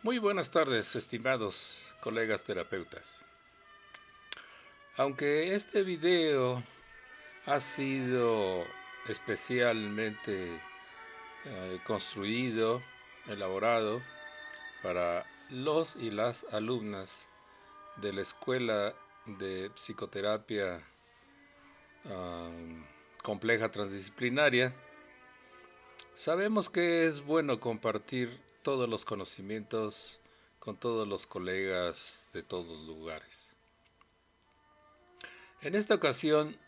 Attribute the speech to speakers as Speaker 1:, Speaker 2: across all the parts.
Speaker 1: Muy buenas tardes, estimados colegas terapeutas. Aunque este video ha sido especialmente construido, elaborado para los y las alumnas de la Escuela de Psicoterapia Compleja Transdisciplinaria, sabemos que es bueno compartir todos los conocimientos con todos los colegas de todos lugares. En esta ocasión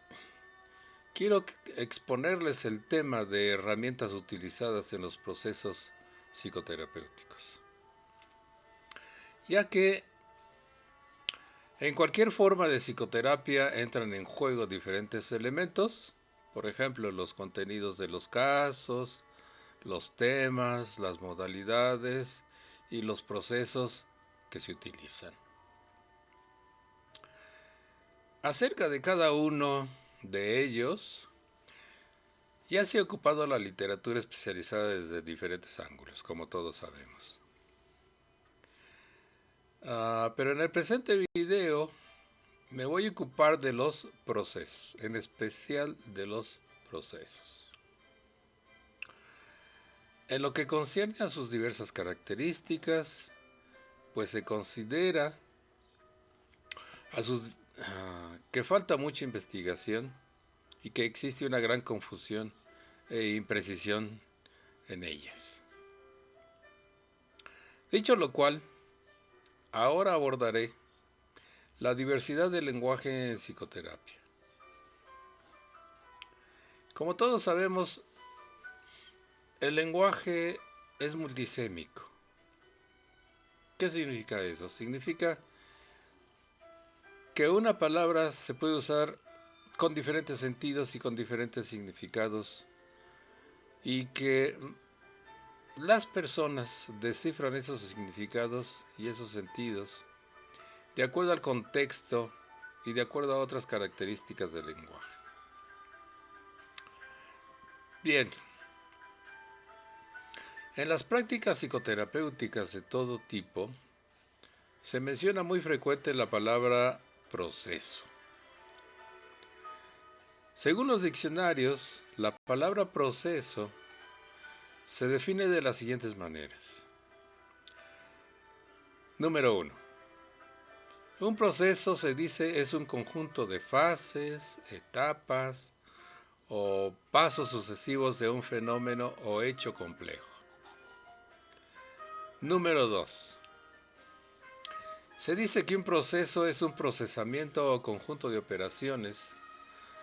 Speaker 1: quiero exponerles el tema de herramientas utilizadas en los procesos psicoterapéuticos, ya que en cualquier forma de psicoterapia entran en juego diferentes elementos, por ejemplo, los contenidos de los casos, los temas, las modalidades y los procesos que se utilizan. Acerca de cada uno de ellos, ya se ha ocupado la literatura especializada desde diferentes ángulos, como todos sabemos. Pero en el presente video me voy a ocupar de los procesos, en especial de los procesos. En lo que concierne a sus diversas características, pues se considera que falta mucha investigación y que existe una gran confusión e imprecisión en ellas. Dicho lo cual, ahora abordaré la diversidad del lenguaje en psicoterapia. Como todos sabemos, el lenguaje es multisémico. ¿Qué significa eso? Significa que una palabra se puede usar con diferentes sentidos y con diferentes significados, y que las personas descifran esos significados y esos sentidos de acuerdo al contexto y de acuerdo a otras características del lenguaje. Bien, en las prácticas psicoterapéuticas de todo tipo, se menciona muy frecuente la palabra proceso. Según los diccionarios, la palabra proceso se define de las siguientes maneras. Número 1. Un proceso, se dice, es un conjunto de fases, etapas o pasos sucesivos de un fenómeno o hecho complejo. Número 2. Se dice que un proceso es un procesamiento o conjunto de operaciones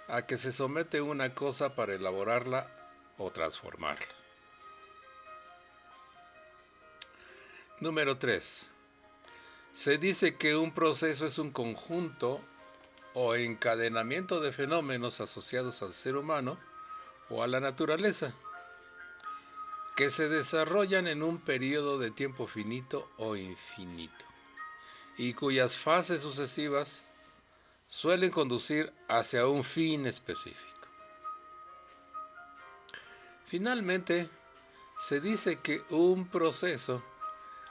Speaker 1: a que se somete una cosa para elaborarla o transformarla. Número 3. Se dice que un proceso es un conjunto o encadenamiento de fenómenos asociados al ser humano o a la naturaleza, que se desarrollan en un periodo de tiempo finito o infinito, y cuyas fases sucesivas suelen conducir hacia un fin específico. Finalmente, se dice que un proceso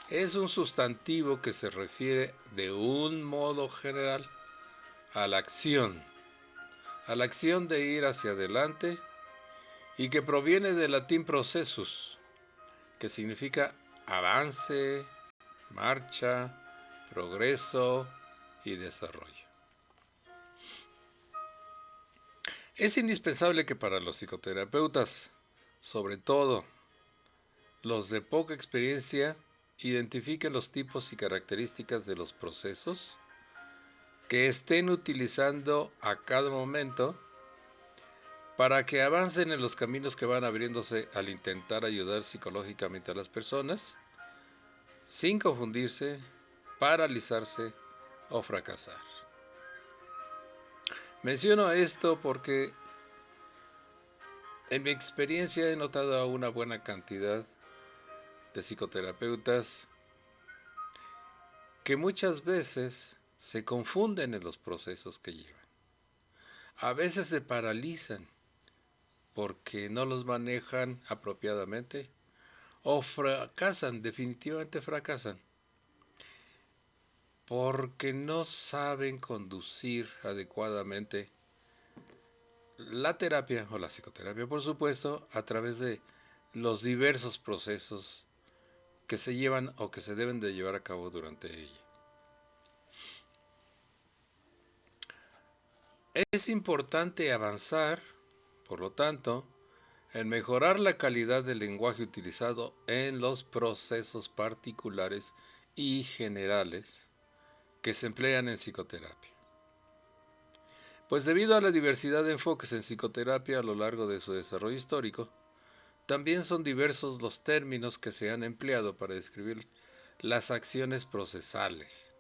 Speaker 1: es un sustantivo que se refiere de un modo general a la acción de ir hacia adelante, y que proviene del latín processus, que significa avance, marcha, progreso y desarrollo. Es indispensable que para los psicoterapeutas, sobre todo los de poca experiencia, identifiquen los tipos y características de los procesos que estén utilizando a cada momento para que avancen en los caminos que van abriéndose al intentar ayudar psicológicamente a las personas, sin confundirse, paralizarse o fracasar. Menciono esto porque en mi experiencia he notado a una buena cantidad de psicoterapeutas que muchas veces se confunden en los procesos que llevan. A veces se paralizan porque no los manejan apropiadamente, o fracasan, definitivamente fracasan, porque no saben conducir adecuadamente la terapia o la psicoterapia, por supuesto, a través de los diversos procesos que se llevan o que se deben de llevar a cabo durante ella. Es importante avanzar, por lo tanto, en mejorar la calidad del lenguaje utilizado en los procesos particulares y generales que se emplean en psicoterapia. Pues debido a la diversidad de enfoques en psicoterapia a lo largo de su desarrollo histórico, también son diversos los términos que se han empleado para describir las acciones procesales,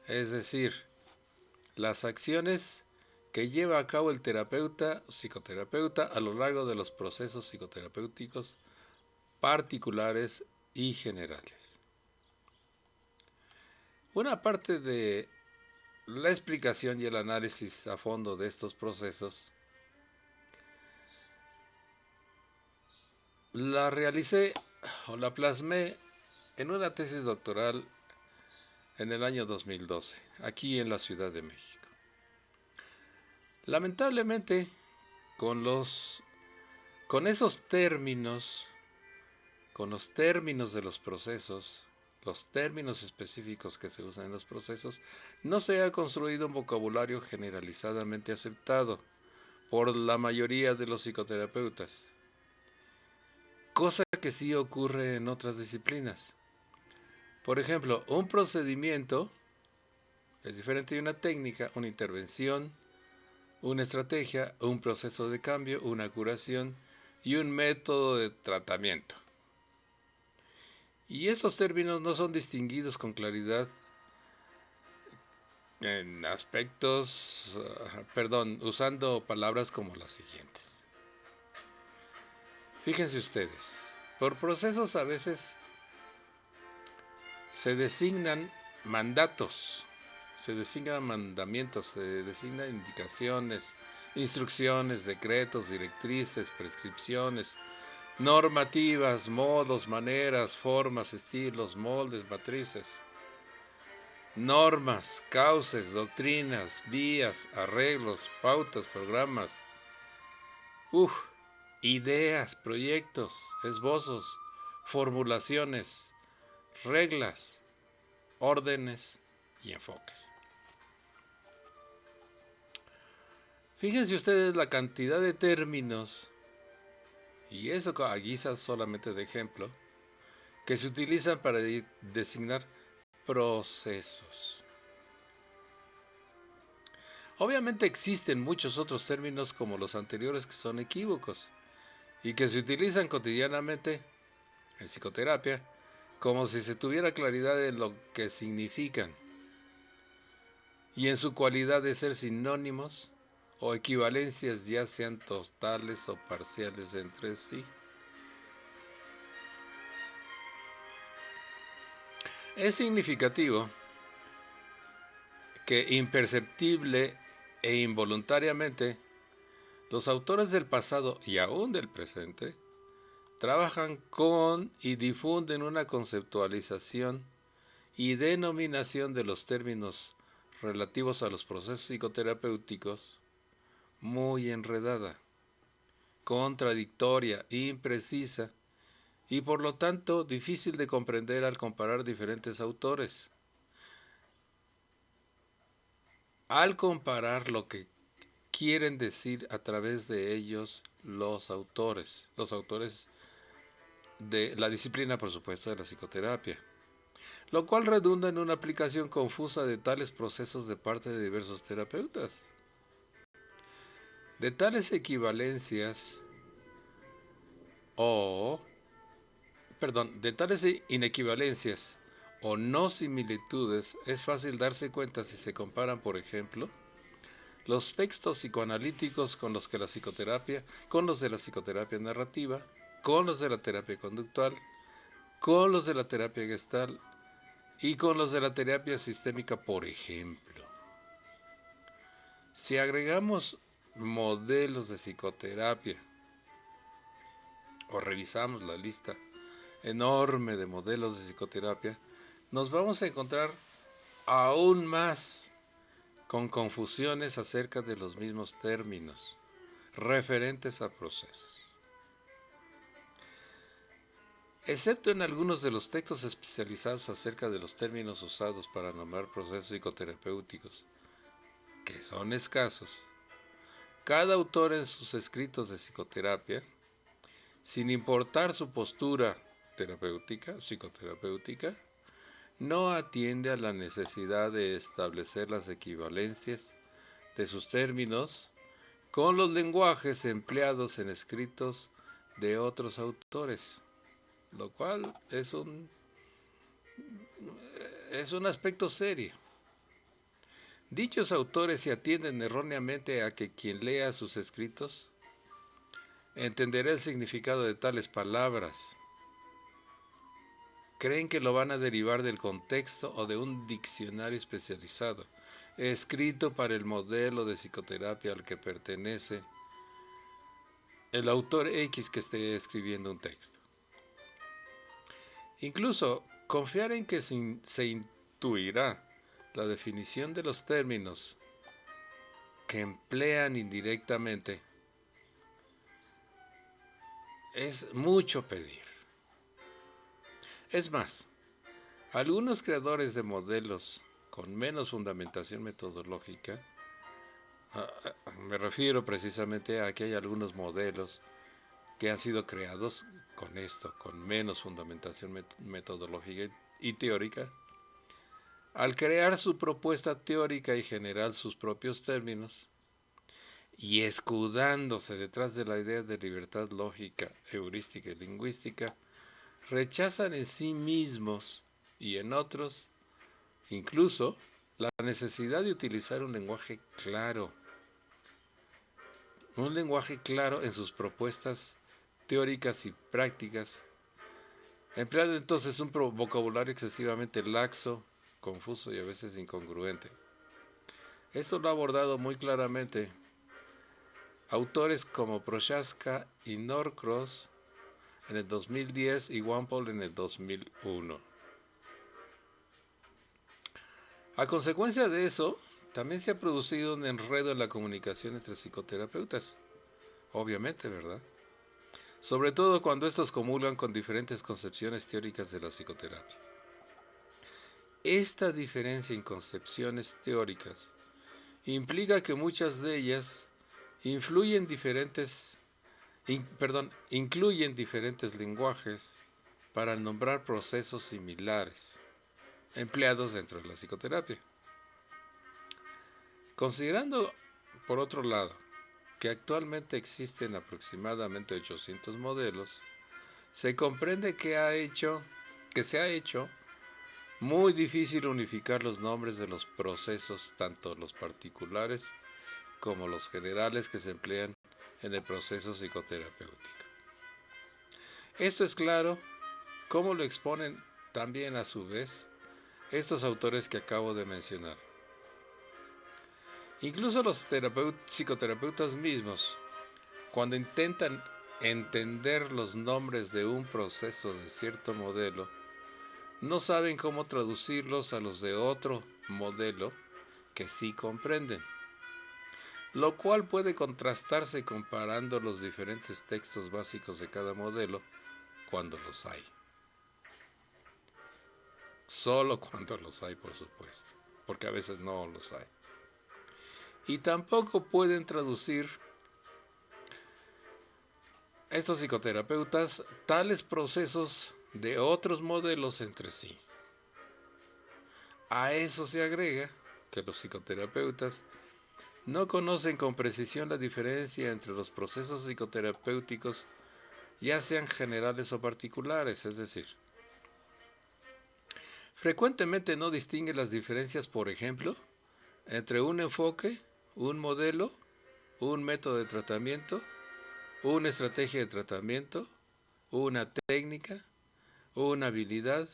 Speaker 1: es decir, las acciones que lleva a cabo el terapeuta o psicoterapeuta a lo largo de los procesos psicoterapéuticos particulares y generales. Una parte de la explicación y el análisis a fondo de estos procesos la realicé o la plasmé en una tesis doctoral en el año 2012, aquí en la Ciudad de México. Lamentablemente, con esos términos, con los términos de los procesos, los términos específicos que se usan en los procesos, no se ha construido un vocabulario generalizadamente aceptado por la mayoría de los psicoterapeutas, cosa que sí ocurre en otras disciplinas. Por ejemplo, un procedimiento es diferente de una técnica, una intervención, una estrategia, un proceso de cambio, una curación y un método de tratamiento. Y esos términos no son distinguidos con claridad en aspectos, usando palabras como las siguientes. Fíjense ustedes, por procesos a veces se designan mandatos, se designan mandamientos, se designan indicaciones, instrucciones, decretos, directrices, prescripciones, normativas, modos, maneras, formas, estilos, moldes, matrices, normas, cauces, doctrinas, vías, arreglos, pautas, programas, ideas, proyectos, esbozos, formulaciones, reglas, órdenes y enfoques. Fíjense ustedes la cantidad de términos, y eso a guisa solamente de ejemplo, que se utilizan para designar procesos. Obviamente existen muchos otros términos como los anteriores que son equívocos y que se utilizan cotidianamente en psicoterapia como si se tuviera claridad en lo que significan y en su cualidad de ser sinónimos o equivalencias, ya sean totales o parciales entre sí. Es significativo que imperceptible e involuntariamente los autores del pasado y aún del presente trabajan con y difunden una conceptualización y denominación de los términos relativos a los procesos psicoterapéuticos muy enredada, contradictoria, imprecisa y por lo tanto difícil de comprender al comparar diferentes autores. Al comparar lo que quieren decir a través de ellos los autores de la disciplina, por supuesto, de la psicoterapia, lo cual redunda en una aplicación confusa de tales procesos de parte de diversos terapeutas. De tales equivalencias de tales inequivalencias o no similitudes es fácil darse cuenta si se comparan, por ejemplo, los textos psicoanalíticos con los de la psicoterapia narrativa, con los de la terapia conductual, con los de la terapia gestal y con los de la terapia sistémica, por ejemplo. Si agregamos modelos de psicoterapia o revisamos la lista enorme de modelos de psicoterapia, nos vamos a encontrar aún más con confusiones acerca de los mismos términos referentes a procesos. Excepto en algunos de los textos especializados acerca de los términos usados para nombrar procesos psicoterapéuticos, que son escasos, cada autor en sus escritos de psicoterapia, sin importar su postura psicoterapéutica, no atiende a la necesidad de establecer las equivalencias de sus términos con los lenguajes empleados en escritos de otros autores, lo cual es un aspecto serio. Dichos autores se atienden erróneamente a que quien lea sus escritos entenderá el significado de tales palabras. Creen que lo van a derivar del contexto o de un diccionario especializado, escrito para el modelo de psicoterapia al que pertenece el autor X que esté escribiendo un texto. Incluso confiar en que se intuirá la definición de los términos que emplean indirectamente es mucho pedir. Es más, algunos creadores de modelos con menos fundamentación metodológica, me refiero precisamente a que hay algunos modelos que han sido creados con menos fundamentación metodológica y teórica, al crear su propuesta teórica y generar sus propios términos, y escudándose detrás de la idea de libertad lógica, heurística y lingüística, rechazan en sí mismos y en otros, incluso, la necesidad de utilizar un lenguaje claro en sus propuestas teóricas y prácticas, empleando entonces un vocabulario excesivamente laxo, confuso y a veces incongruente. Esto lo ha abordado muy claramente autores como Prochaska y Norcross en el 2010 y Walpole en el 2001. A consecuencia de eso, también se ha producido un enredo en la comunicación entre psicoterapeutas, obviamente, ¿verdad? Sobre todo cuando estos comulgan con diferentes concepciones teóricas de la psicoterapia. Esta diferencia en concepciones teóricas implica que muchas de ellas incluyen diferentes lenguajes para nombrar procesos similares empleados dentro de la psicoterapia. Considerando, por otro lado, que actualmente existen aproximadamente 800 modelos, se comprende que se ha hecho muy difícil unificar los nombres de los procesos, tanto los particulares como los generales que se emplean en el proceso psicoterapéutico. Esto es claro, como lo exponen también a su vez estos autores que acabo de mencionar. Incluso los psicoterapeutas mismos, cuando intentan entender los nombres de un proceso de cierto modelo, no saben cómo traducirlos a los de otro modelo que sí comprenden, lo cual puede contrastarse comparando los diferentes textos básicos de cada modelo cuando los hay. Solo cuando los hay, por supuesto, porque a veces no los hay. Y tampoco pueden traducir estos psicoterapeutas tales procesos de otros modelos entre sí. A eso se agrega que los psicoterapeutas no conocen con precisión la diferencia entre los procesos psicoterapéuticos, ya sean generales o particulares, es decir, frecuentemente no distinguen las diferencias, por ejemplo, entre un enfoque, un modelo, un método de tratamiento, una estrategia de tratamiento, una técnica, una habilidad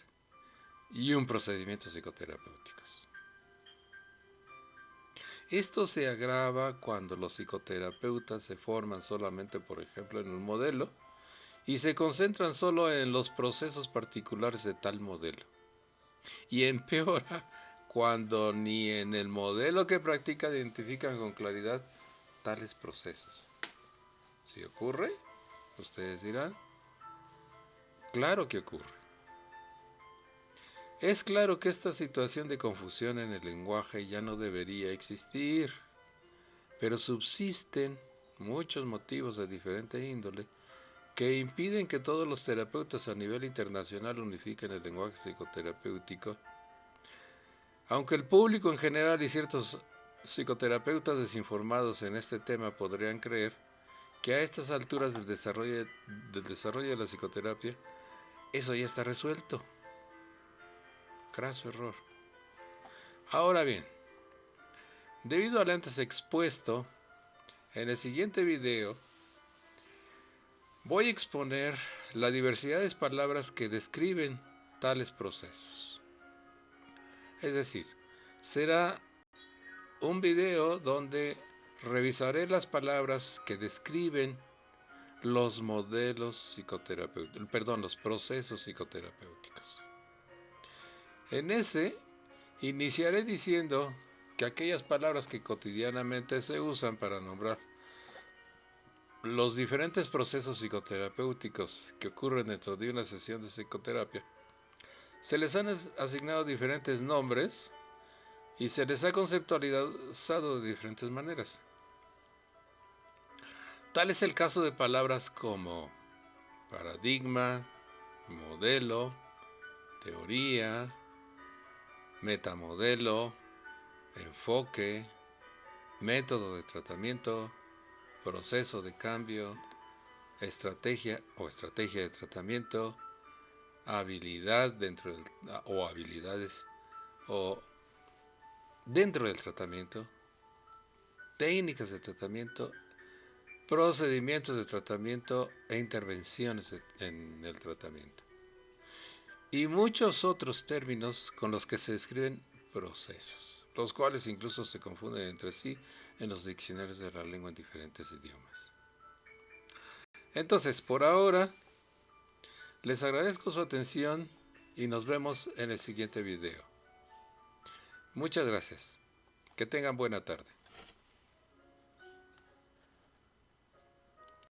Speaker 1: y un procedimiento psicoterapéuticos. Esto se agrava cuando los psicoterapeutas se forman solamente, por ejemplo, en un modelo y se concentran solo en los procesos particulares de tal modelo. Y empeora cuando ni en el modelo que practica identifican con claridad tales procesos. ¿Sí ocurre? Ustedes dirán, claro que ocurre. Es claro que esta situación de confusión en el lenguaje ya no debería existir, pero subsisten muchos motivos de diferente índole que impiden que todos los terapeutas a nivel internacional unifiquen el lenguaje psicoterapéutico, aunque el público en general y ciertos psicoterapeutas desinformados en este tema podrían creer que a estas alturas del desarrollo de la psicoterapia, eso ya está resuelto. Craso error. Ahora bien, debido al antes expuesto, en el siguiente video voy a exponer la diversidad de palabras que describen tales procesos. Es decir, será un video donde revisaré las palabras que describen los modelos psicoterapéuticos, los procesos psicoterapéuticos. En ese iniciaré diciendo que aquellas palabras que cotidianamente se usan para nombrar los diferentes procesos psicoterapéuticos que ocurren dentro de una sesión de psicoterapia, se les han asignado diferentes nombres y se les ha conceptualizado de diferentes maneras. Tal es el caso de palabras como paradigma, modelo, teoría, metamodelo, enfoque, método de tratamiento, proceso de cambio, estrategia de tratamiento, habilidad habilidades dentro del tratamiento, técnicas de tratamiento, procedimientos de tratamiento e intervenciones en el tratamiento. Y muchos otros términos con los que se describen procesos, los cuales incluso se confunden entre sí en los diccionarios de la lengua en diferentes idiomas. Entonces, por ahora, les agradezco su atención y nos vemos en el siguiente video. Muchas gracias. Que tengan buena tarde.